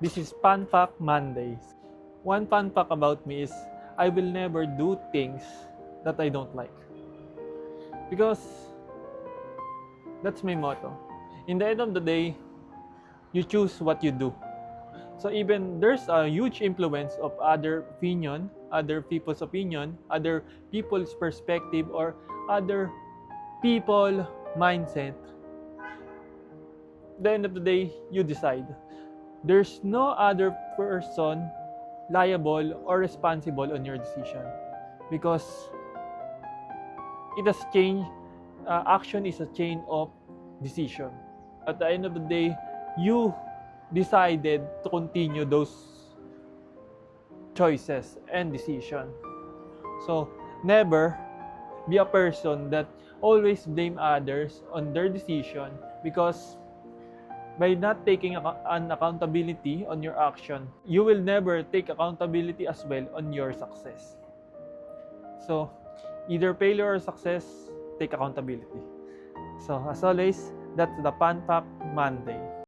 This is Fun Fact Mondays. One fun fact about me is I will never do things that I don't like. Because that's my motto. In the end of the day, you choose what you do. So even there's a huge influence of other opinion, other people's opinion, other people's perspective, or other people mindset. At the end of the day, you decide. There's no other person liable or responsible on your decision because it has changed. Action is a chain of decision. At the end of the day, you decided to continue those choices and decision. So never be a person that always blame others on their decision, because by not taking an accountability on your action, you will never take accountability as well on your success. So, either failure or success, take accountability. So, as always, that's the Fun Fact Monday.